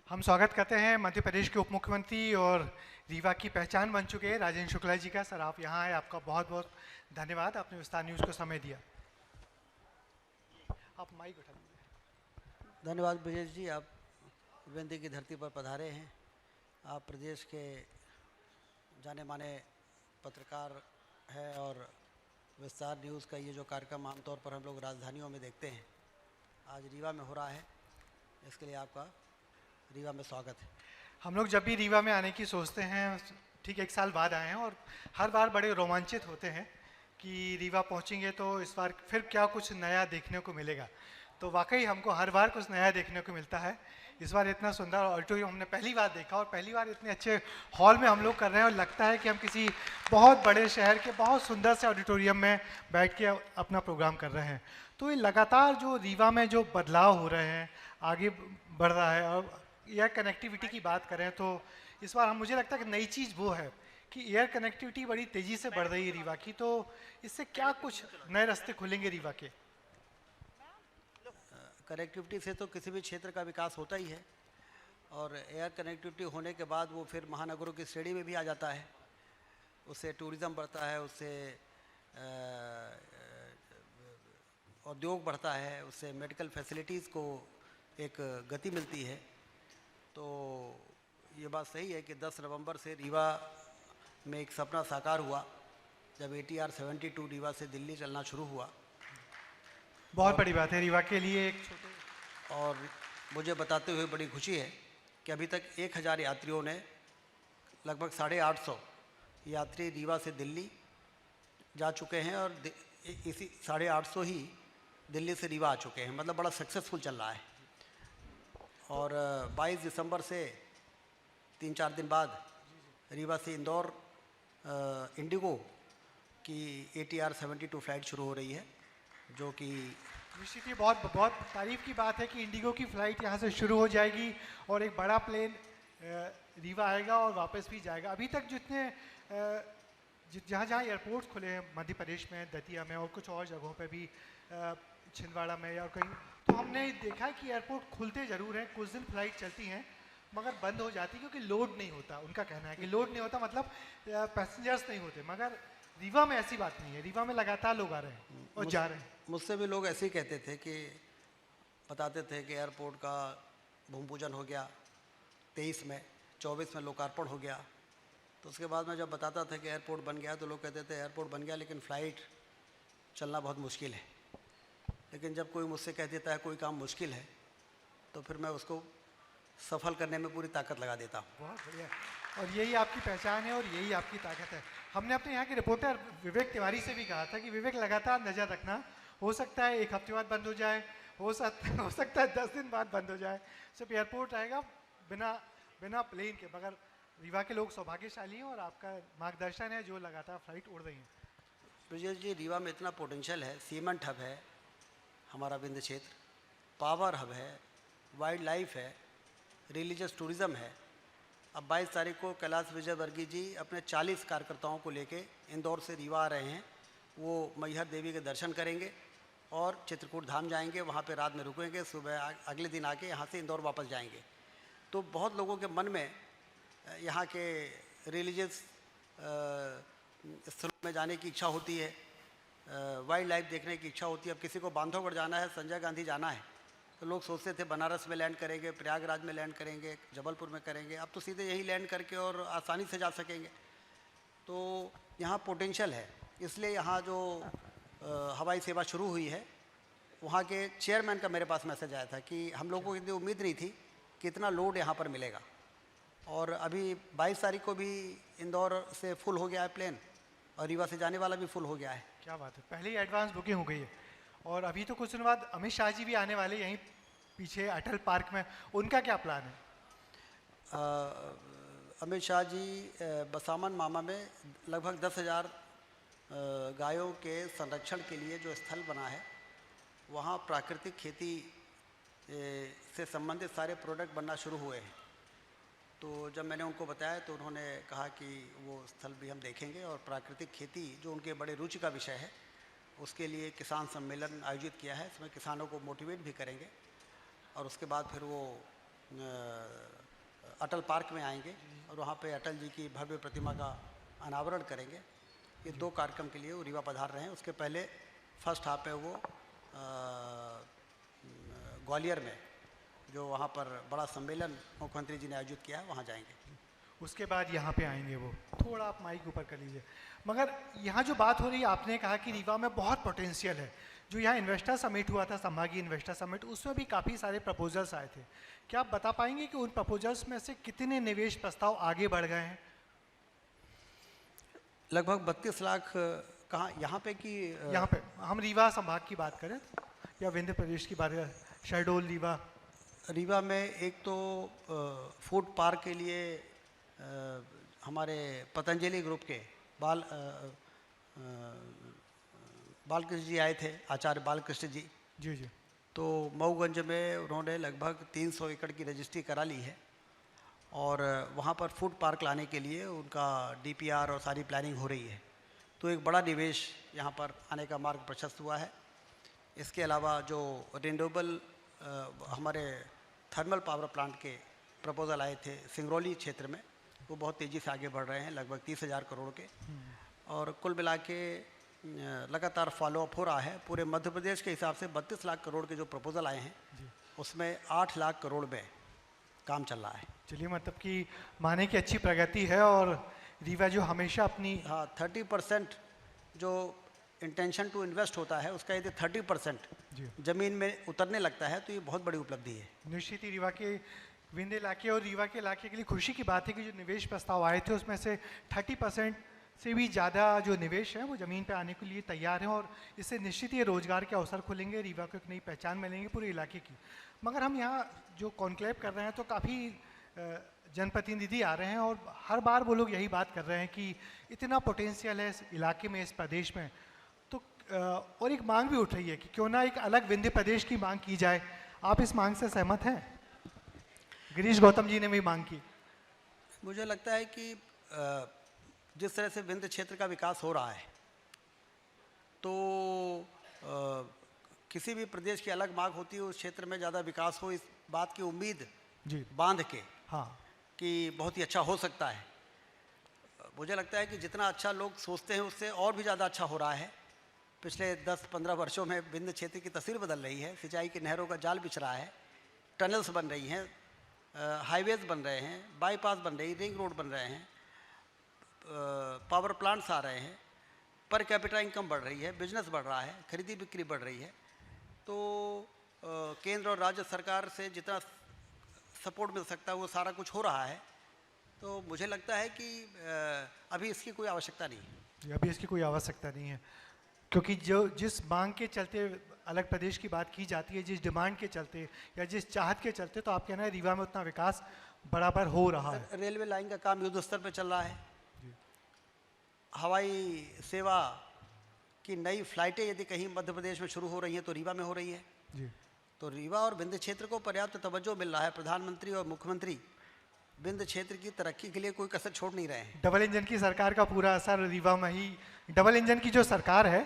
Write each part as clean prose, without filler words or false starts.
हम स्वागत करते हैं मध्य प्रदेश के उप मुख्यमंत्री और रीवा की पहचान बन चुके हैं राजेंद्र शुक्ला जी का। सर, आप यहाँ आए, आपका बहुत बहुत धन्यवाद, आपने विस्तार न्यूज़ को समय दिया। आप माइक उठा दीजिए। धन्यवाद ब्रजेश जी, आप विंध्य की धरती पर पधारे हैं। आप प्रदेश के जाने माने पत्रकार हैं और विस्तार न्यूज़ का ये जो कार्यक्रम आमतौर पर हम लोग राजधानियों में देखते हैं, आज रीवा में हो रहा है, इसके लिए आपका रीवा में स्वागत है। हम लोग जब भी रीवा में आने की सोचते हैं, ठीक 1 साल बाद आए हैं और हर बार बड़े रोमांचित होते हैं कि रीवा पहुंचेंगे तो इस बार फिर क्या कुछ नया देखने को मिलेगा। तो वाकई हमको हर बार कुछ नया देखने को मिलता है। इस बार इतना सुंदर ऑडिटोरियम हमने पहली बार देखा और पहली बार इतने अच्छे हॉल में हम लोग कर रहे हैं और लगता है कि हम किसी बहुत बड़े शहर के बहुत सुंदर से ऑडिटोरियम में बैठ के अपना प्रोग्राम कर रहे हैं। तो ये लगातार जो रीवा में जो बदलाव हो रहे हैं, आगे बढ़ रहा है। और एयर कनेक्टिविटी की बात करें तो इस बार मुझे लगता है कि नई चीज़ वो है कि एयर कनेक्टिविटी बड़ी तेज़ी से बढ़ रही है रीवा की। तो इससे क्या कुछ नए रास्ते खुलेंगे रीवा के? कनेक्टिविटी से तो किसी भी क्षेत्र का विकास होता ही है और एयर कनेक्टिविटी होने के बाद वो फिर महानगरों की श्रेणी में भी आ जाता है। उससे टूरिज़्म बढ़ता है, उससे उद्योग बढ़ता है, उससे मेडिकल फैसिलिटीज़ को एक गति मिलती है। तो ये बात सही है कि 10 नवंबर से रीवा में एक सपना साकार हुआ जब ATR 72 रीवा से दिल्ली चलना शुरू हुआ। बहुत बड़ी बात है रीवा के लिए। एक छोटे और मुझे बताते हुए बड़ी खुशी है कि अभी तक 1000 यात्रियों ने, लगभग 850 यात्री रीवा से दिल्ली जा चुके हैं और इसी 850 ही दिल्ली से रीवा आ चुके हैं। मतलब बड़ा सक्सेसफुल चल रहा है। और 22 दिसंबर से 3-4 दिन बाद रीवा से इंदौर इंडिगो की ATR 72 फ़्लाइट शुरू हो रही है, जो कि निश्चित ही बहुत बहुत तारीफ की बात है कि इंडिगो की फ़्लाइट यहाँ से शुरू हो जाएगी और एक बड़ा प्लेन रीवा आएगा और वापस भी जाएगा। अभी तक जितने जहाँ जहाँ एयरपोर्ट्स खुले हैं मध्य प्रदेश में, दतिया में और कुछ और जगहों पे भी, छिंदवाड़ा में या कहीं, तो हमने देखा है कि एयरपोर्ट खुलते ज़रूर हैं, कुछ दिन फ़्लाइट चलती हैं मगर बंद हो जाती है क्योंकि लोड नहीं होता। उनका कहना है कि लोड नहीं होता मतलब पैसेंजर्स नहीं होते। मगर रीवा में ऐसी बात नहीं है, रीवा में लगातार लोग आ रहे हैं और जा रहे हैं। मुझसे भी लोग ऐसे ही कहते थे कि बताते थे कि एयरपोर्ट का भूमि पूजन हो गया 23 में, 24 में लोकार्पण हो गया। तो उसके बाद मैं जब बताता था कि एयरपोर्ट बन गया तो लोग कहते थे एयरपोर्ट बन गया लेकिन फ़्लाइट चलना बहुत मुश्किल है। लेकिन जब कोई मुझसे कह देता है कोई काम मुश्किल है तो फिर मैं उसको सफल करने में पूरी ताकत लगा देता हूँ। बहुत बढ़िया, और यही आपकी पहचान है और यही आपकी ताकत है। हमने अपने यहाँ के रिपोर्टर विवेक तिवारी से भी कहा था कि विवेक लगातार नज़र रखना, हो सकता है 1 हफ्ते बाद बंद हो जाए, हो सकता है 10 दिन बाद बंद हो जाए, सिर्फ एयरपोर्ट आएगा बिना प्लेन के। मगर रीवा के लोग सौभाग्यशाली हैं और आपका मार्गदर्शन है जो लगातार फ़्लाइट उड़ रही हैं। ब्रजेश जी, रीवा में इतना पोटेंशियल है। सीमेंट हब है हमारा विंध्य क्षेत्र, पावर हब है, वाइल्ड लाइफ है, रिलीजियस टूरिज़्म है। अब 22 तारीख को कैलाश विजयवर्गीय जी अपने 40 कार्यकर्ताओं को लेके इंदौर से रीवा आ रहे हैं। वो मैहर देवी के दर्शन करेंगे और चित्रकूट धाम जाएंगे, वहाँ पे रात में रुकेंगे, सुबह अगले दिन आके यहाँ से इंदौर वापस जाएंगे। तो बहुत लोगों के मन में यहाँ के रिलीजियस स्थलों में जाने की इच्छा होती है, वाइल्ड लाइफ देखने की इच्छा होती है। अब किसी को बांधवगढ़ जाना है, संजय गांधी जाना है, तो लोग सोचते थे बनारस में लैंड करेंगे, प्रयागराज में लैंड करेंगे, जबलपुर में करेंगे। अब तो सीधे यही लैंड करके और आसानी से जा सकेंगे। तो यहाँ पोटेंशियल है, इसलिए यहाँ जो हवाई सेवा शुरू हुई है, वहाँ के चेयरमैन का मेरे पास मैसेज आया था कि हम लोगों को इतनी उम्मीद नहीं थी कि इतना लोड यहाँ पर मिलेगा। और अभी 22 तारीख को भी इंदौर से फुल हो गया है प्लेन और रीवा से जाने वाला भी फुल हो गया है। क्या बात है, पहले ही एडवांस बुकिंग हो गई है। और अभी तो कुछ दिन बाद अमित शाह जी भी आने वाले यहीं पीछे अटल पार्क में, उनका क्या प्लान है? अमित शाह जी बसामन मामा में लगभग 10,000 गायों के संरक्षण के लिए जो स्थल बना है, वहाँ प्राकृतिक खेती से संबंधित सारे प्रोडक्ट बनना शुरू हुए हैं। तो जब मैंने उनको बताया तो उन्होंने कहा कि वो स्थल भी हम देखेंगे और प्राकृतिक खेती जो उनके बड़े रुचि का विषय है, उसके लिए किसान सम्मेलन आयोजित किया है। इसमें किसानों को मोटिवेट भी करेंगे और उसके बाद फिर वो अटल पार्क में आएंगे और वहाँ पे अटल जी की भव्य प्रतिमा का अनावरण करेंगे। ये 2 कार्यक्रम के लिए वो रीवा पधार रहे हैं। उसके पहले फर्स्ट हाफ है वो ग्वालियर में जो वहाँ पर बड़ा सम्मेलन मुख्यमंत्री जी ने आयोजित किया है, वहाँ जाएंगे। उसके बाद यहाँ पे आएंगे वो। थोड़ा आप माइक ऊपर कर लीजिए। मगर यहाँ जो बात हो रही है, आपने कहा कि रीवा में बहुत पोटेंशियल है। जो यहाँ इन्वेस्टर समिट हुआ था, संभागीय इन्वेस्टर समिट, उसमें भी काफ़ी सारे प्रपोजल्स आए थे। क्या आप बता पाएंगे कि उन प्रपोजल्स में से कितने निवेश प्रस्ताव आगे बढ़ गए हैं? लगभग 32 लाख कहाँ, यहाँ पे कि यहाँ पे हम रीवा संभाग की बात करें या विंध्य प्रदेश की बात करें, शहडोल, रीवा? रीवा में एक तो फूड पार्क के लिए हमारे पतंजलि ग्रुप के बालकृष्ण जी आए थे, आचार्य बालकृष्ण जी। जी जी। तो मऊगंज में उन्होंने लगभग 300 एकड़ की रजिस्ट्री करा ली है और वहाँ पर फूड पार्क लाने के लिए उनका डीपीआर और सारी प्लानिंग हो रही है। तो एक बड़ा निवेश यहाँ पर आने का मार्ग प्रशस्त हुआ है। इसके अलावा जो रिन्यूएबल हमारे थर्मल पावर प्लांट के प्रपोजल आए थे सिंगरौली क्षेत्र में, वो बहुत तेज़ी से आगे बढ़ रहे हैं, लगभग 30,000 करोड़ के। और कुल मिला के लगातार फॉलोअप हो रहा है। पूरे मध्य प्रदेश के हिसाब से 32 लाख करोड़ के जो प्रपोजल आए हैं उसमें 8 लाख करोड़ में काम चल रहा है। चलिए, मतलब कि माने की अच्छी प्रगति है। और रीवा जो हमेशा अपनी 30% जो इंटेंशन टू इन्वेस्ट होता है उसका यदि 30% जमीन में उतरने लगता है तो ये बहुत बड़ी उपलब्धि है। निश्चित ही रीवा के विंध्य इलाके और रीवा के इलाके के लिए खुशी की बात है कि जो निवेश प्रस्ताव आए थे उसमें से 30% से भी ज़्यादा जो निवेश है वो ज़मीन पे आने के लिए तैयार हैं। और इससे निश्चित ही रोजगार के अवसर खुलेंगे, रीवा को एक नई पहचान मिलेंगी पूरे इलाके की। मगर हम यहाँ जो कॉन्क्लेव कर रहे हैं तो काफ़ी जनप्रतिनिधि आ रहे हैं और हर बार वो लोग यही बात कर रहे हैं कि इतना पोटेंशियल है इस इलाके में, इस प्रदेश में। तो और एक मांग भी उठ रही है कि क्यों ना एक अलग विंध्य प्रदेश की मांग की जाए। आप इस मांग से सहमत हैं? गिरीश गौतम जी ने भी मांग की। मुझे लगता है कि जिस तरह से विंध्य क्षेत्र का विकास हो रहा है तो किसी भी प्रदेश की अलग मांग होती है उस क्षेत्र में ज़्यादा विकास हो, इस बात की उम्मीद जी बांध के हाँ कि बहुत ही अच्छा हो सकता है। मुझे लगता है कि जितना अच्छा लोग सोचते हैं उससे और भी ज़्यादा अच्छा हो रहा है। पिछले 10-15 वर्षों में विंध्य क्षेत्र की तस्वीर बदल रही है। सिंचाई की नहरों का जाल बिछ रहा है, टनल्स बन रही हैं, हाईवेज बन रहे हैं, बाईपास बन रही, रिंग रोड बन रहे हैं, पावर प्लांट्स आ रहे हैं, पर कैपिटा इनकम बढ़ रही है, बिजनेस बढ़ रहा है, खरीदी बिक्री बढ़ रही है। तो केंद्र और राज्य सरकार से जितना सपोर्ट मिल सकता है वो सारा कुछ हो रहा है। तो मुझे लगता है कि अभी इसकी कोई आवश्यकता नहीं है। अभी इसकी कोई आवश्यकता नहीं है, क्योंकि जो जिस मांग के चलते अलग प्रदेश की बात की जाती है, जिस डिमांड के चलते या जिस चाहत के चलते, तो आप कहना है रीवा में उतना विकास बराबर हो रहा है। रेलवे लाइन का काम युद्ध स्तर पर चल रहा है। हवाई सेवा की नई फ्लाइटें यदि कहीं मध्य प्रदेश में शुरू हो रही हैं तो रीवा में हो रही है। जी। तो रीवा और विंध्य क्षेत्र को पर्याप्त तवज्जो मिल रहा है। प्रधानमंत्री और मुख्यमंत्री विंध्य क्षेत्र की तरक्की के लिए कोई कसर छोड़ नहीं रहे हैं। डबल इंजन की सरकार का पूरा असर रीवा में ही, डबल इंजन की जो सरकार है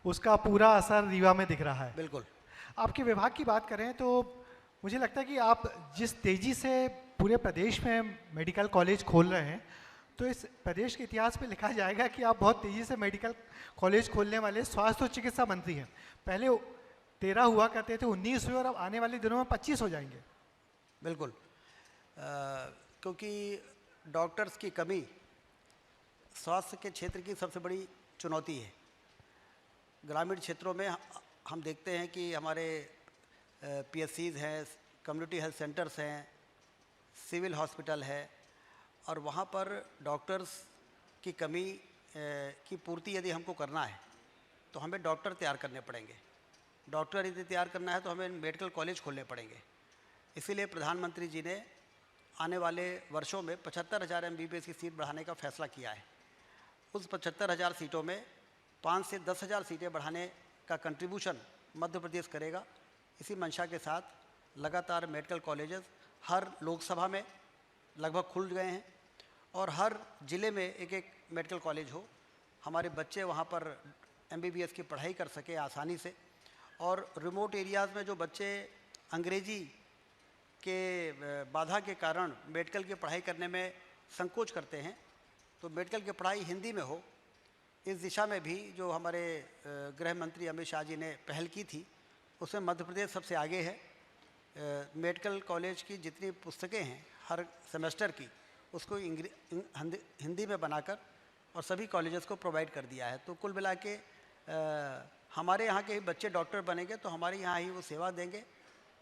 उसका पूरा असर रीवा में दिख रहा है। बिल्कुल। आपके विभाग की बात करें तो मुझे लगता है कि आप जिस तेजी से पूरे प्रदेश में मेडिकल कॉलेज खोल रहे हैं, तो इस प्रदेश के इतिहास में लिखा जाएगा कि आप बहुत तेज़ी से मेडिकल कॉलेज खोलने वाले स्वास्थ्य और चिकित्सा मंत्री हैं। पहले 13 हुआ करते थे, 19 हुए और अब आने वाले दिनों में 25 हो जाएंगे। बिल्कुल, क्योंकि डॉक्टर्स की कमी स्वास्थ्य के क्षेत्र की सबसे बड़ी चुनौती है। ग्रामीण क्षेत्रों में हम देखते हैं कि हमारे पीएचसीज हैं, कम्युनिटी हेल्थ सेंटर्स हैं, सिविल हॉस्पिटल है, और वहाँ पर डॉक्टर्स की कमी की पूर्ति यदि हमको करना है तो हमें डॉक्टर तैयार करने पड़ेंगे। डॉक्टर यदि तैयार करना है तो हमें मेडिकल कॉलेज खोलने पड़ेंगे। इसीलिए प्रधानमंत्री जी ने आने वाले वर्षों में 75,000 MBBS की सीट बढ़ाने का फैसला किया है। उस 75,000 सीटों में 5 से 10,000 सीटें बढ़ाने का कंट्रीब्यूशन मध्य प्रदेश करेगा। इसी मंशा के साथ लगातार मेडिकल कॉलेजेस हर लोकसभा में लगभग खुल गए हैं और हर ज़िले में एक एक मेडिकल कॉलेज हो, हमारे बच्चे वहाँ पर MBBS की पढ़ाई कर सके आसानी से। और रिमोट एरियाज़ में जो बच्चे अंग्रेज़ी के बाधा के कारण मेडिकल की पढ़ाई करने में संकोच करते हैं, तो मेडिकल की पढ़ाई हिंदी में हो, इस दिशा में भी जो हमारे गृह मंत्री अमित शाह जी ने पहल की थी, उसमें मध्य प्रदेश सबसे आगे है। मेडिकल कॉलेज की जितनी पुस्तकें हैं हर सेमेस्टर की, उसको हिंदी में बनाकर और सभी कॉलेजेस को प्रोवाइड कर दिया है। तो कुल मिला के हमारे यहाँ के ही बच्चे डॉक्टर बनेंगे तो हमारे यहाँ ही वो सेवा देंगे,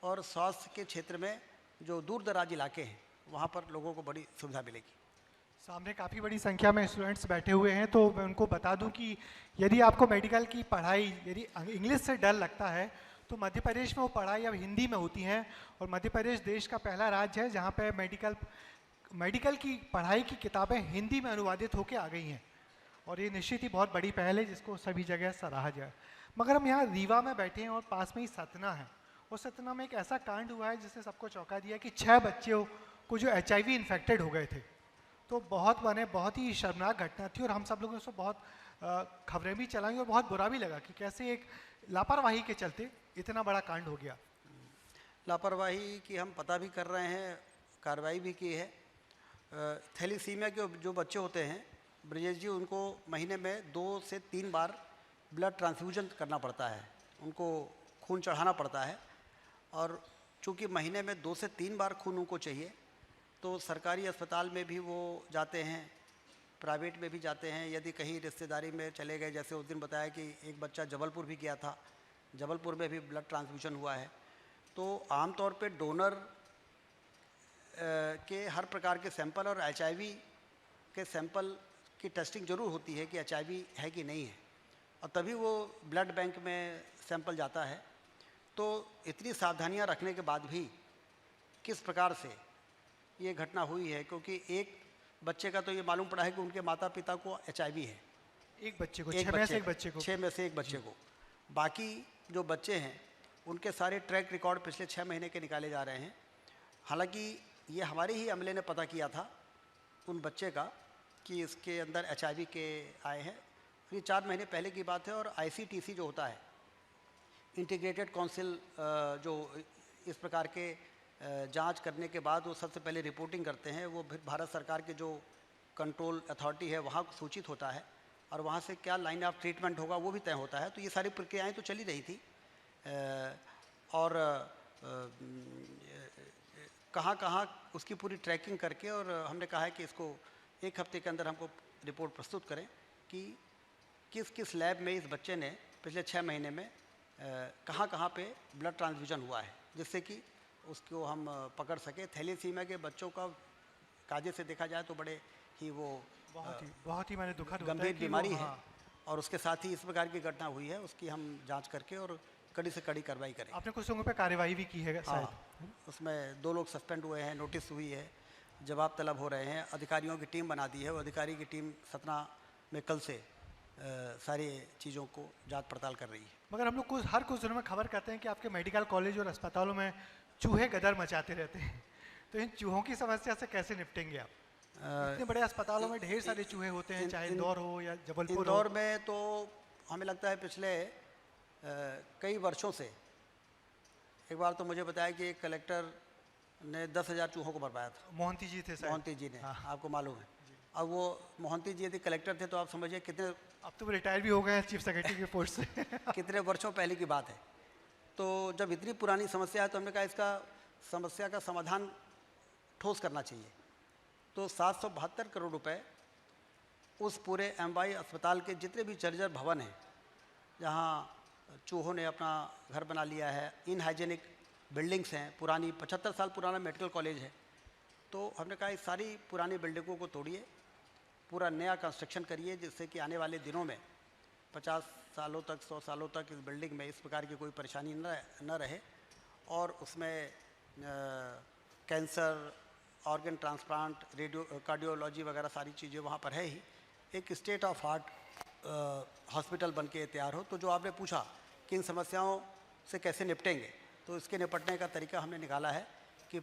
और स्वास्थ्य के क्षेत्र में जो दूर दराज इलाके हैं वहाँ पर लोगों को बड़ी सुविधा मिलेगी। सामने काफ़ी बड़ी संख्या में स्टूडेंट्स बैठे हुए हैं, तो मैं उनको बता दूं कि यदि आपको मेडिकल की पढ़ाई यदि इंग्लिश से डर लगता है तो मध्य प्रदेश में वो पढ़ाई अब हिंदी में होती है, और मध्य प्रदेश देश का पहला राज्य है जहाँ पे मेडिकल की पढ़ाई की किताबें हिंदी में अनुवादित होकर आ गई हैं, और ये निश्चित ही बहुत बड़ी पहल है जिसको सभी जगह सराहा जाए। मगर हम यहाँ रीवा में बैठे हैं और पास में ही सतना है, और सतना में एक ऐसा कांड हुआ है जिसने सबको चौंका दिया कि 6 बच्चों को जो HIV इन्फेक्टेड हो गए थे। तो बहुत ही शर्मनाक घटना थी, और हम सब लोगों ने उसको बहुत खबरें भी चलाई और बहुत बुरा भी लगा कि कैसे एक लापरवाही के चलते इतना बड़ा कांड हो गया। लापरवाही की हम पता भी कर रहे हैं, कार्रवाई भी की है। थैलीसीमिया के जो बच्चे होते हैं ब्रजेश जी, उनको महीने में 2 से 3 बार ब्लड ट्रांसफ्यूजन करना पड़ता है, उनको खून चढ़ाना पड़ता है, और चूँकि महीने में 2 से 3 बार खून उनको चाहिए, तो सरकारी अस्पताल में भी वो जाते हैं, प्राइवेट में भी जाते हैं। यदि कहीं रिश्तेदारी में चले गए, जैसे उस दिन बताया कि एक बच्चा जबलपुर भी गया था, जबलपुर में भी ब्लड ट्रांसफ्यूजन हुआ है। तो आमतौर पे डोनर के हर प्रकार के सैंपल और HIV के सैंपल की टेस्टिंग ज़रूर होती है कि HIV है कि नहीं है, और तभी वो ब्लड बैंक में सैंपल जाता है। तो इतनी सावधानियां रखने के बाद भी किस प्रकार से ये घटना हुई है, क्योंकि एक बच्चे का तो ये मालूम पड़ा है कि उनके माता पिता को HIV है, एक बच्चे को, 6 में से एक बच्चे को। बाकी जो बच्चे हैं उनके सारे ट्रैक रिकॉर्ड पिछले 6 महीने के निकाले जा रहे हैं। हालांकि ये हमारे ही अमले ने पता किया था उन बच्चे का कि इसके अंदर HIV के आए हैं। ये 4 महीने पहले की बात है, और ICTC जो होता है, इंटीग्रेटेड काउंसिल, जो इस प्रकार के जांच करने के बाद वो सबसे पहले रिपोर्टिंग करते हैं, वो फिर भारत सरकार के जो कंट्रोल अथॉरिटी है वहाँ सूचित होता है, और वहाँ से क्या लाइन ऑफ ट्रीटमेंट होगा वो भी तय होता है। तो ये सारी प्रक्रियाएं तो चली रही थी, और कहाँ कहाँ उसकी पूरी ट्रैकिंग करके, और हमने कहा है कि इसको 1 हफ्ते के अंदर हमको रिपोर्ट प्रस्तुत करें कि किस किस लैब में इस बच्चे ने पिछले 6 महीने में कहाँ कहाँ पे ब्लड ट्रांसफ्यूजन हुआ है, जिससे कि उसको हम पकड़ सके। थैलीसीमिया के बच्चों का कायदे से देखा जाए तो बड़े ही वो बहुत ही मैंने दुखद गंभीर बीमारी है, और उसके साथ ही इस प्रकार की घटना हुई है, उसकी हम जांच करके और कड़ी से कड़ी कार्रवाई करें। आपने कुछ लोगों पे कार्रवाई भी की है शायद? उसमें 2 लोग सस्पेंड हुए हैं, नोटिस हुई है, जवाब तलब हो रहे हैं, अधिकारियों की टीम बना दी है। वो अधिकारी की टीम सतना में कल से सारी चीज़ों को जांच पड़ताल कर रही है। मगर हम लोग हर कुछ दिनों में खबर करते हैं कि आपके मेडिकल कॉलेज और अस्पतालों में चूहे गदर मचाते रहते हैं, तो इन चूहों की समस्या से कैसे निपटेंगे आप? इतने बड़े अस्पतालों में ढेर सारे चूहे होते हैं, चाहे इंदौर हो या जबलपुर। इंदौर में तो हमें लगता है पिछले कई वर्षों से, एक बार तो मुझे बताया कि एक कलेक्टर ने 10,000 चूहों को मरवाया था। मोहंती जी थे, मोहंती जी ने, आपको मालूम है। अब वो मोहंती जी यदि कलेक्टर थे तो आप समझिए कितने, अब तो रिटायर भी हो गए हैं चीफ सेक्रेटरी के पोस्ट से कितने वर्षों पहले की बात है। तो जब इतनी पुरानी समस्या है तो हमने कहा इसका समस्या का समाधान ठोस करना चाहिए। तो 772 करोड़ रुपए उस पूरे MY अस्पताल के जितने भी जर्जर भवन हैं, जहाँ चूहों ने अपना घर बना लिया है, इनहाइजेनिक बिल्डिंग्स हैं, पुरानी 75 साल पुराना मेडिकल कॉलेज है, तो हमने कहा इस सारी पुरानी बिल्डिंगों को तोड़िए, पूरा नया कंस्ट्रक्शन करिए, जिससे कि आने वाले दिनों में 50 सालों तक, 100 सालों तक इस बिल्डिंग में इस प्रकार की कोई परेशानी न रहे, और उसमें कैंसर, ऑर्गन ट्रांसप्लांट, कार्डियोलॉजी वगैरह सारी चीज़ें वहाँ पर है ही। एक स्टेट ऑफ आर्ट हॉस्पिटल बन के तैयार हो। तो जो आपने पूछा कि इन समस्याओं से कैसे निपटेंगे, तो इसके निपटने का तरीका हमने निकाला है कि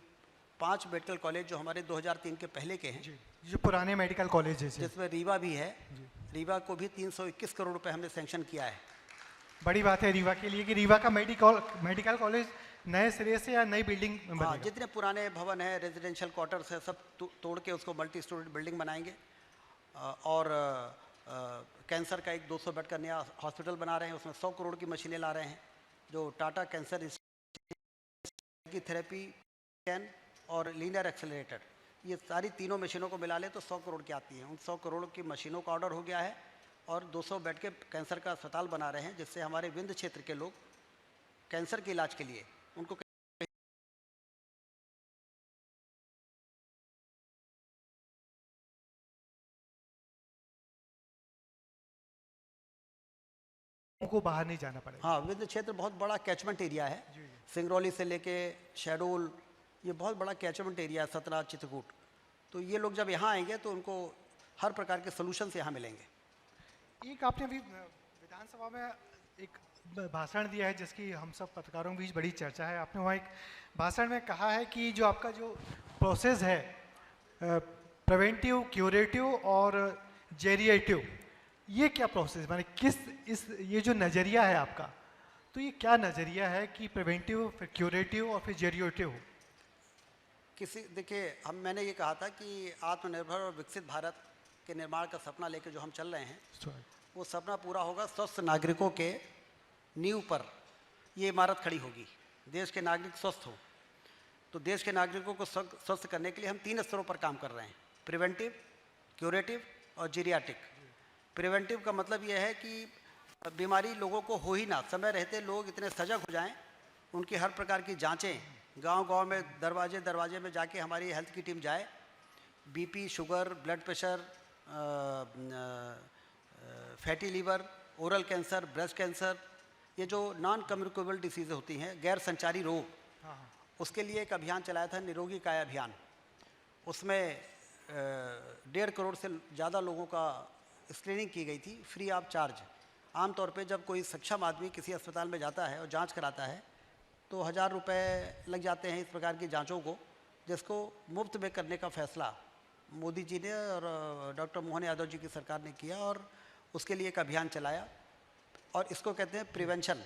5 मेडिकल कॉलेज जो हमारे 2003 के पहले के हैं, जो पुराने मेडिकल कॉलेज हैं, जिसमें रीवा भी है, रीवा को भी 321 करोड़ रुपए हमने सैंक्शन किया है। बड़ी बात है रीवा के लिए कि रीवा का मेडिकल कॉलेज नए सिरे से या नई बिल्डिंग हाँ, बनेगा? जितने पुराने भवन हैं, रेजिडेंशियल क्वार्टर्स है, सब तोड़ के उसको मल्टी स्टोरी बिल्डिंग बनाएंगे। और कैंसर का एक 200 बेड का नया हॉस्पिटल बना रहे हैं, उसमें 100 करोड़ की मशीनें ला रहे हैं, जो टाटा कैंसर की थेरेपी कैन और लीनियर एक्सेलरेटर, ये सारी तीनों मशीनों को मिला ले तो 100 करोड़ की आती हैं। उन 100 करोड़ की मशीनों का ऑर्डर हो गया है और 200 बेड के कैंसर का अस्पताल बना रहे हैं, जिससे हमारे विंध्य क्षेत्र के लोग कैंसर के इलाज के लिए उनको को बाहर नहीं जाना पड़ेगा। हाँ, विंध्य क्षेत्र बहुत बड़ा कैचमेंट एरिया है। जी, जी। सिंगरौली से लेके शहडोल, ये बहुत बड़ा कैचमेंट एरिया है, सतना, चित्रकूट। तो ये लोग जब यहाँ आएंगे तो उनको हर प्रकार के सोल्यूशन यहाँ मिलेंगे। एक आपने अभी विधानसभा में एक भाषण दिया है जिसकी हम सब पत्रकारों के बीच बड़ी चर्चा है। आपने वहाँ एक भाषण में कहा है कि जो आपका जो प्रोसेस है प्रिवेंटिव, क्यूरेटिव और जेरिएटिव, ये क्या प्रोसेस, माने किस इस ये जो नज़रिया है आपका, तो ये क्या नज़रिया है कि प्रिवेंटिव, फिर क्यूरेटिव और फिर जेरिएटिव? देखिए, मैंने ये कहा था कि आत्मनिर्भर और विकसित भारत के निर्माण का सपना लेकर जो हम चल रहे हैं, वो सपना पूरा होगा स्वस्थ नागरिकों के नींव पर ये इमारत खड़ी होगी। देश के नागरिक स्वस्थ हो, तो देश के नागरिकों को स्वस्थ करने के लिए हम 3 स्तरों पर काम कर रहे हैं: प्रिवेंटिव, क्यूरेटिव और जीरियाटिक। प्रिवेंटिव का मतलब यह है कि बीमारी लोगों को हो ही ना, समय रहते लोग इतने सजग हो जाएं, उनकी हर प्रकार की जांचें गांव-गांव में, दरवाजे दरवाजे में जाके हमारी हेल्थ की टीम जाए। BP, sugar, blood pressure, fatty liver, oral cancer, breast cancer, ये जो नॉन कम्युनिकेबल डिसीज़ होती हैं, गैर संचारी रोग, उसके लिए एक अभियान चलाया था, निरोगी काया अभियान। उसमें 1.5 करोड़ से ज़्यादा लोगों का स्क्रीनिंग की गई थी, फ्री ऑफ चार्ज। आमतौर पे जब कोई सक्षम आदमी किसी अस्पताल में जाता है और जांच कराता है तो 1000 रुपये लग जाते हैं इस प्रकार की जांचों को, जिसको मुफ्त में करने का फैसला मोदी जी ने और डॉक्टर मोहन यादव जी की सरकार ने किया, और उसके लिए एक अभियान चलाया, और इसको कहते हैं prevention.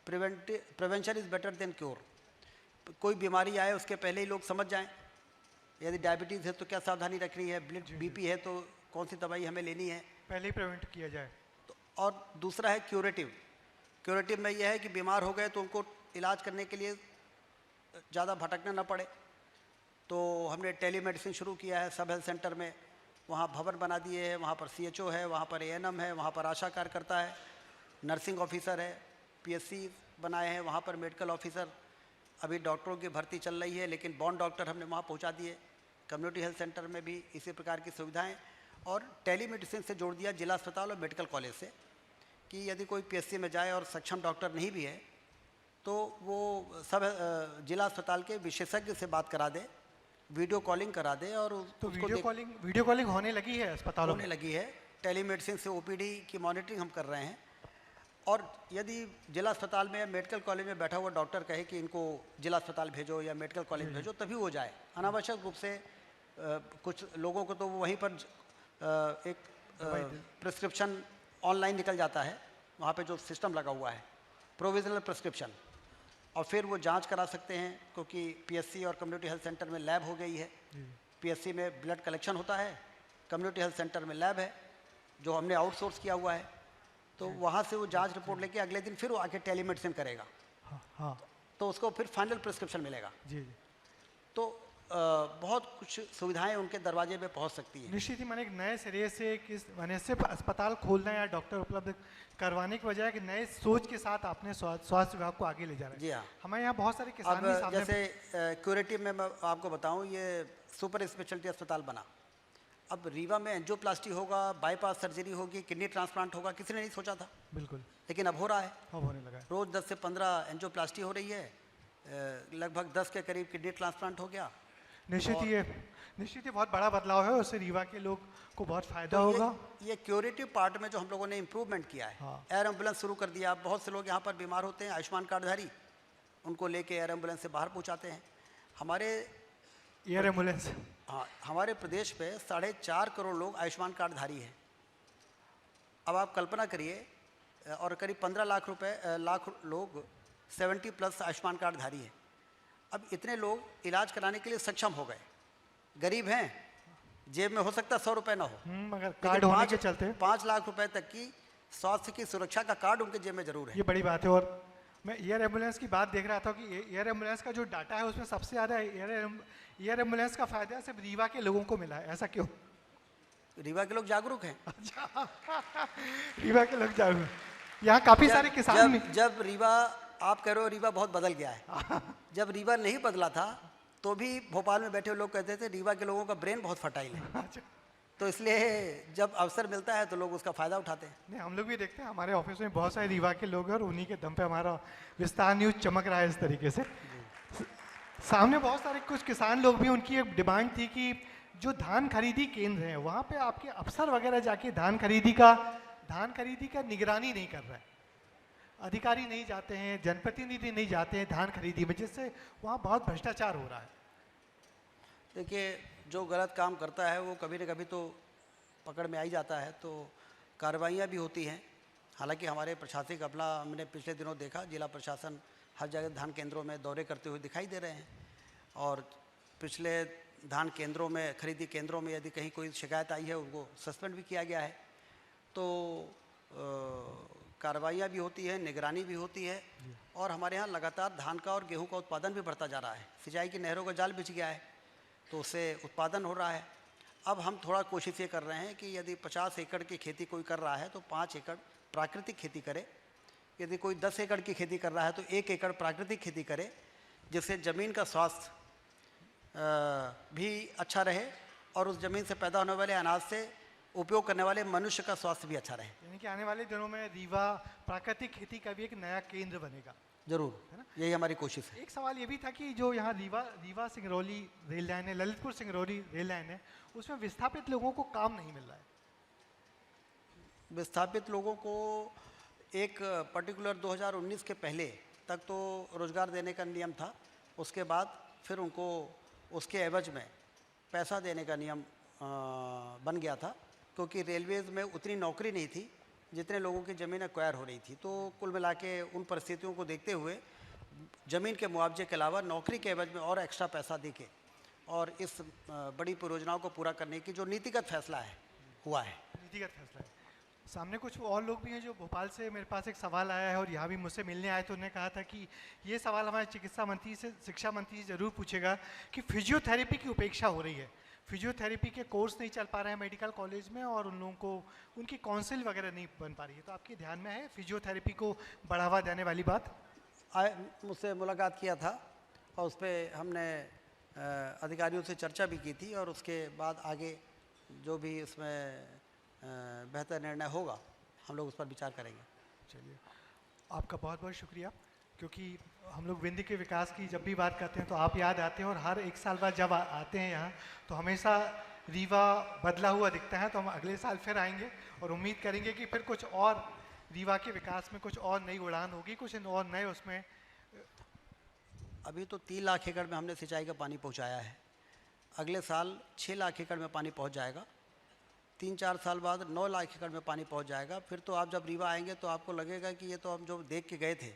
Prevention is better than cure. कोई बीमारी आए उसके पहले ही लोग समझ जाएं, यदि डायबिटीज़ है तो क्या सावधानी रखनी है, बीपी है तो कौन सी दवाई हमें लेनी है, पहले ही प्रिवेंट किया जाए। तो और दूसरा है क्यूरेटिव। क्यूरेटिव में यह है कि बीमार हो गए तो उनको इलाज करने के लिए ज़्यादा भटकना न पड़े। तो हमने टेलीमेडिसिन शुरू किया है सब हेल्थ सेंटर में, वहाँ भवन बना दिए हैं, वहाँ पर CHO है, वहाँ पर ANM है, वहाँ पर आशा कार्यकर्ता है, नर्सिंग ऑफिसर है, PSC बनाए हैं, वहाँ पर मेडिकल ऑफिसर। अभी डॉक्टरों की भर्ती चल रही है, लेकिन बॉन्ड डॉक्टर हमने वहाँ पहुँचा दिए। कम्युनिटी हेल्थ सेंटर में भी इसी प्रकार की सुविधाएं, और टेलीमेडिसिन से जोड़ दिया जिला अस्पताल और मेडिकल कॉलेज से, कि यदि कोई PSC में जाए और सक्षम डॉक्टर नहीं भी है तो वो सब जिला अस्पताल के विशेषज्ञ से बात करा दे, वीडियो कॉलिंग करा दे, और तो वीडियो कॉलिंग होने लगी है अस्पतालों में? होने लगी है। टेलीमेडिसिन से OPD की मॉनिटरिंग हम कर रहे हैं। और यदि जिला अस्पताल में या मेडिकल कॉलेज में बैठा हुआ डॉक्टर कहे कि इनको जिला अस्पताल भेजो या मेडिकल कॉलेज भेजो, तभी वो जाए। अनावश्यक रूप से कुछ लोगों को तो वहीं पर एक प्रिस्क्रिप्शन ऑनलाइन निकल जाता है, वहाँ पे जो सिस्टम लगा हुआ है प्रोविजनल प्रिस्क्रिप्शन, और फिर वो जांच करा सकते हैं, क्योंकि PSC और कम्युनिटी हेल्थ सेंटर में लैब हो गई है। PSC में ब्लड कलेक्शन होता है, कम्युनिटी हेल्थ सेंटर में लैब है जो हमने आउटसोर्स किया हुआ है। तो वहाँ से वो जांच रिपोर्ट लेके अगले दिन फिर वो आके टेलीमेडिसिन करेगा। हाँ। तो उसको फिर फाइनल प्रिस्क्रिप्शन मिलेगा। जी। तो बहुत कुछ सुविधाएं उनके दरवाजे पे पहुंच सकती हैं। निश्चित ही, मैंने एक नए सिरे से सिर्फ अस्पताल खोलना या डॉक्टर उपलब्ध करवाने की बजाय कि नए सोच के साथ आपने स्वास्थ्य विभाग को आगे ले जा रहे हैं। जी हाँ। हमारे यहाँ बहुत सारे किसान भी सामने, जैसे क्यूरेटिव में मैं आपको बताऊं, ये सुपर स्पेशलिटी अस्पताल बना। अब रीवा में एंजियोप्लास्टी होगा, बाईपास सर्जरी होगी, किडनी ट्रांसप्लांट होगा, किसी ने नहीं सोचा था। बिल्कुल। लेकिन अब हो रहा है, अब होने लगा है। रोज़ 10 से 15 एंजियोप्लास्टी हो रही है, लगभग 10 के करीब किडनी ट्रांसप्लांट हो गया। निश्चित ही बहुत बड़ा बदलाव है, उससे रीवा के लोग को बहुत फायदा तो होगा। ये क्यूरेटिव पार्ट में जो हम लोगों ने इम्प्रूवमेंट किया है, एयर एम्बुलेंस शुरू कर दिया। बहुत से लोग यहाँ पर बीमार होते हैं, आयुष्मान कार्डधारी, उनको लेके एयर एम्बुलेंस से बाहर पहुँचाते हैं। हमारे एयर एम्बुलेंस, हाँ, हमारे प्रदेश पे 4.5 करोड़ लोग आयुष्मान कार्डधारी हैं। अब आप कल्पना करिए, और करीब 15 लाख लोग 70+ आयुष्मान कार्ड धारी है। अब इतने लोग इलाज कराने के लिए सक्षम हो गए, गरीब हैं, जेब में हो सकता है 100 रुपये ना हो, मगर कार्ड होने के चलते 5 लाख रुपए तक की स्वास्थ्य की सुरक्षा का कार्ड उनके जेब में जरूर है। ये बड़ी बात है। और मैं एयर एम्बुलेंस की बात देख रहा था कि एयर एम्बुलेंस का जो डाटा है उसमें सबसे ज़्यादा एयर एम्बुलेंस का फायदा सिर्फ रीवा के लोगों को मिला है, ऐसा क्यों? रीवा के लोग जागरूक हैं। अच्छा रीवा के लोग जागरूक, यहाँ काफ़ी सारे किसान जब रीवा, आप कह रहे हो रीवा बहुत बदल गया है, जब रीवा नहीं बदला था तो भी भोपाल में बैठे लोग कहते थे रीवा के लोगों का ब्रेन बहुत फर्टाइल है। तो इसलिए जब अवसर मिलता है तो लोग उसका फ़ायदा उठाते हैं। नहीं, हम लोग भी देखते हैं, हमारे ऑफिस में बहुत सारे रीवा के लोग हैं और उन्हीं के दम पे हमारा विस्तार न्यूज़ चमक रहा है इस तरीके से। सामने बहुत सारे कुछ किसान लोग भी, उनकी एक डिमांड थी कि जो धान खरीदी केंद्र हैं वहाँ पे आपके अफसर वगैरह जाके धान खरीदी का निगरानी नहीं कर रहा है, अधिकारी नहीं जाते हैं, जनप्रतिनिधि नहीं जाते हैं धान खरीदी में, जिससे वहाँ बहुत भ्रष्टाचार हो रहा है। देखिए, जो गलत काम करता है वो कभी न कभी तो पकड़ में आ ही जाता है, तो कार्रवाइयाँ भी होती हैं। हालांकि हमारे प्रशासनिक अपना, हमने पिछले दिनों देखा जिला प्रशासन हर जगह धान केंद्रों में दौरे करते हुए दिखाई दे रहे हैं, और पिछले धान केंद्रों में, खरीदी केंद्रों में यदि कहीं कोई शिकायत आई है उनको सस्पेंड भी किया गया है। तो कार्रवाइयाँ भी होती है, निगरानी भी होती है, और हमारे यहाँ लगातार धान का और गेहूँ का उत्पादन भी बढ़ता जा रहा है। सिंचाई की नहरों का जाल बिछ गया है तो उससे उत्पादन हो रहा है। अब हम थोड़ा कोशिश ये कर रहे हैं कि यदि 50 एकड़ की खेती कोई कर रहा है तो 5 एकड़ प्राकृतिक खेती करे, यदि कोई 10 एकड़ की खेती कर रहा है तो 1 एकड़ प्राकृतिक खेती करे, जिससे ज़मीन का स्वास्थ्य भी अच्छा रहे और उस ज़मीन से पैदा होने वाले अनाज से उपयोग करने वाले मनुष्य का स्वास्थ्य भी अच्छा रहे। यानी कि आने वाले दिनों में रीवा प्राकृतिक खेती का भी एक नया केंद्र बनेगा। जरूर, है ना, यही हमारी कोशिश है। एक सवाल ये भी था कि जो यहाँ रीवा सिंगरौली रेल लाइन है, ललितपुर सिंगरौली रेल लाइन है, उसमें विस्थापित लोगों को काम नहीं मिल रहा है। विस्थापित लोगों को एक पर्टिकुलर 2019 के पहले तक तो रोज़गार देने का नियम था, उसके बाद फिर उनको उसके एवज में पैसा देने का नियम बन गया था, क्योंकि रेलवेज़ में उतनी नौकरी नहीं थी जितने लोगों की ज़मीन एक्वायर हो रही थी। तो कुल मिला के उन परिस्थितियों को देखते हुए ज़मीन के मुआवजे के अलावा नौकरी के एवज में और एक्स्ट्रा पैसा देके और इस बड़ी परियोजनाओं को पूरा करने की जो नीतिगत फैसला है हुआ है। नीतिगत फैसला है। सामने कुछ और लोग भी हैं जो भोपाल से मेरे पास एक सवाल आया है और यहाँ भी मुझसे मिलने आए, तो उन्होंने कहा था कि ये सवाल हमारे चिकित्सा मंत्री से, शिक्षा मंत्री से ज़रूर पूछेगा कि फिजियोथेरेपी की उपेक्षा हो रही है, फिजियोथेरेपी के कोर्स नहीं चल पा रहे हैं मेडिकल कॉलेज में और उन लोगों को उनकी काउंसिल वगैरह नहीं बन पा रही है। तो आपके ध्यान में है फिजियोथेरेपी को बढ़ावा देने वाली बात? मुझसे मुलाकात किया था और उस पर हमने अधिकारियों से चर्चा भी की थी, और उसके बाद आगे जो भी इसमें बेहतर निर्णय होगा हम लोग उस पर विचार करेंगे। चलिए, आपका बहुत बहुत शुक्रिया, क्योंकि हम लोग विंध्य के विकास की जब भी बात करते हैं तो आप याद आते हैं, और हर एक साल बाद जब आते हैं यहाँ तो हमेशा रीवा बदला हुआ दिखता है। तो हम अगले साल फिर आएंगे और उम्मीद करेंगे कि फिर कुछ और रीवा के विकास में कुछ और नई उड़ान होगी, कुछ और नए उसमें। अभी तो 3 लाख एकड़ में हमने सिंचाई का पानी पहुँचाया है, अगले साल 6 लाख एकड़ में पानी पहुँच जाएगा, 3-4 साल बाद 9 लाख एकड़ में पानी पहुँच जाएगा। फिर तो आप जब रीवा आएंगे तो आपको लगेगा कि ये तो हम जो देख के गए थे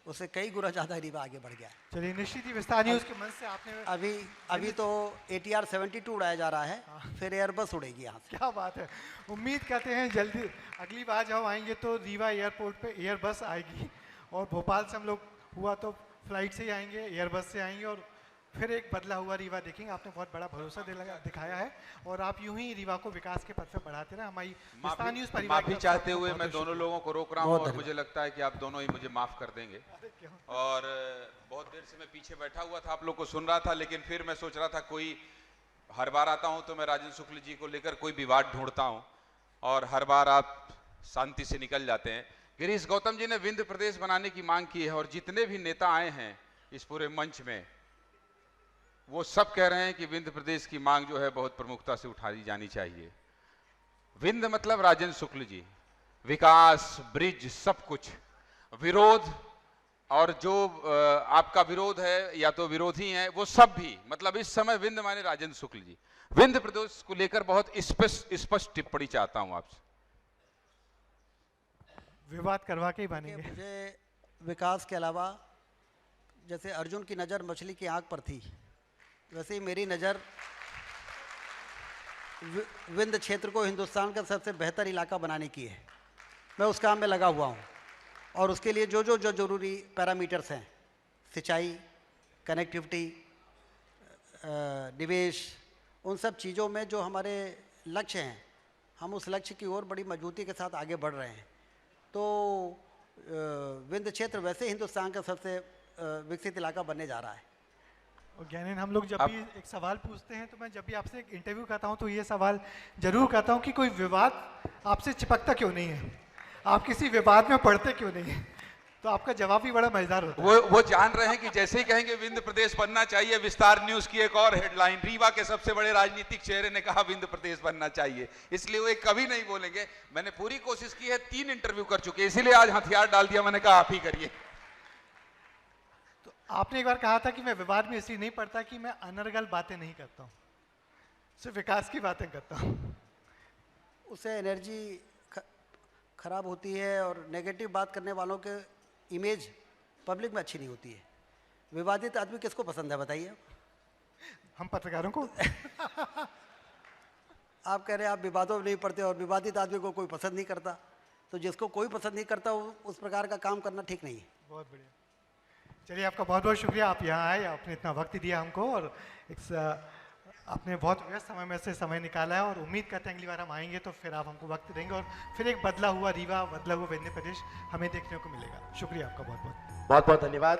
उससे कई गुना ज़्यादा रीवा आगे बढ़ गया है। चलिए, निश्चित ही विस्तार न्यूज़ के मन से आपने अभी तो ATR 72 उड़ाया जा रहा है, फिर एयरबस उड़ेगी यहाँ से। क्या बात है। उम्मीद करते हैं जल्दी अगली बार जब आएंगे तो रीवा एयरपोर्ट पे एयरबस आएगी, और भोपाल से हम लोग हुआ तो फ्लाइट से ही आएंगे, एयरबस से आएंगे, और फिर एक बदला हुआ रीवा देखेंगे। आपने बहुत बड़ा भरोसा दिखाया है और आप यूं ही रीवा को विकास के पथ पे बढ़ाते रहे। हमारी विस्तार न्यूज़ परिवार माफी चाहते हुए मैं दोनों लोगों को रोक रहा हूं, और मुझे लगता है कि आप दोनों ही मुझे माफ कर देंगे। और बहुत देर से मैं पीछे बैठा हुआ था, आप लोग को सुन रहा था, लेकिन फिर मैं सोच रहा था कोई, हर बार आता हूं तो मैं राजन शुक्ल जी को लेकर कोई विवाद ढूंढता हूं और हर बार आप शांति से निकल जाते हैं। गिरीश गौतम जी ने विंध्य प्रदेश बनाने की मांग की है, और जितने भी नेता आए हैं इस पूरे मंच में वो सब कह रहे हैं कि विंध्य प्रदेश की मांग जो है बहुत प्रमुखता से उठाई जानी चाहिए। विंध्य मतलब राजन शुक्ल जी, विकास, ब्रिज, सब कुछ। विरोध और जो आपका विरोध है या तो विरोधी हैं वो सब भी, मतलब इस समय विंध्य माने राजन शुक्ल जी। विंध्य प्रदेश को लेकर बहुत स्पष्ट टिप्पणी चाहता हूं आपसे। विवाद करवा के ही बनेंगे। मुझे विकास के अलावा जैसे अर्जुन की नज़र मछली की आंख पर थी, वैसे ही मेरी नज़र विंध्य क्षेत्र को हिंदुस्तान का सबसे बेहतर इलाका बनाने की है। मैं उस काम में लगा हुआ हूँ और उसके लिए जो ज़रूरी पैरामीटर्स हैं, सिंचाई, कनेक्टिविटी, निवेश, उन सब चीज़ों में जो हमारे लक्ष्य हैं, हम उस लक्ष्य की ओर बड़ी मजबूती के साथ आगे बढ़ रहे हैं। तो विंध्य क्षेत्र वैसे हिंदुस्तान का सबसे विकसित इलाका बनने जा रहा है। और ज्ञानेन, हम लोग जब भी एक सवाल पूछते हैं तो मैं जब भी आपसे एक इंटरव्यू करता हूं तो ये सवाल जरूर करता हूं कि कोई विवाद आपसे चिपकता क्यों नहीं है, आप किसी विवाद में पड़ते क्यों नहीं है। तो आपका जवाब भी बड़ा मजेदार होता है। वो जान रहे हैं कि जैसे ही कहेंगे विंध्य प्रदेश बनना चाहिए, विस्तार न्यूज की एक और हेडलाइन, रीवा के सबसे बड़े राजनीतिक चेहरे ने कहा विंध्य प्रदेश बनना चाहिए, इसलिए वो एक कभी नहीं बोलेंगे। मैंने पूरी कोशिश की है, 3 इंटरव्यू कर चुके, इसीलिए आज हथियार डाल दिया, मैंने कहा आप ही करिए। तो आपने एक बार कहा था कि मैं विवाद में इसलिए नहीं पड़ता कि मैं अनर्गल बातें नहीं करता हूँ, सिर्फ विकास की बातें करता हूँ। उससे एनर्जी खराब होती है और नेगेटिव बात करने वालों के इमेज पब्लिक में अच्छी नहीं होती है। विवादित आदमी किसको पसंद है बताइए? हम पत्रकारों को। आप कह रहे हैं आप विवादों में नहीं पड़ते और विवादित आदमी को कोई पसंद नहीं करता, तो जिसको कोई पसंद नहीं करता उस प्रकार का काम करना ठीक नहीं है। बहुत बढ़िया। चलिए, आपका बहुत बहुत शुक्रिया, आप यहाँ आए, आपने इतना वक्त दिया हमको और आपने बहुत व्यस्त समय में से समय निकाला है और उम्मीद करते हैं अगली बार हम आएंगे तो फिर आप हमको वक्त देंगे और फिर एक बदला हुआ रीवा, बदला हुआ विंध्य प्रदेश हमें देखने को मिलेगा। शुक्रिया आपका बहुत बहुत। बहुत बहुत धन्यवाद।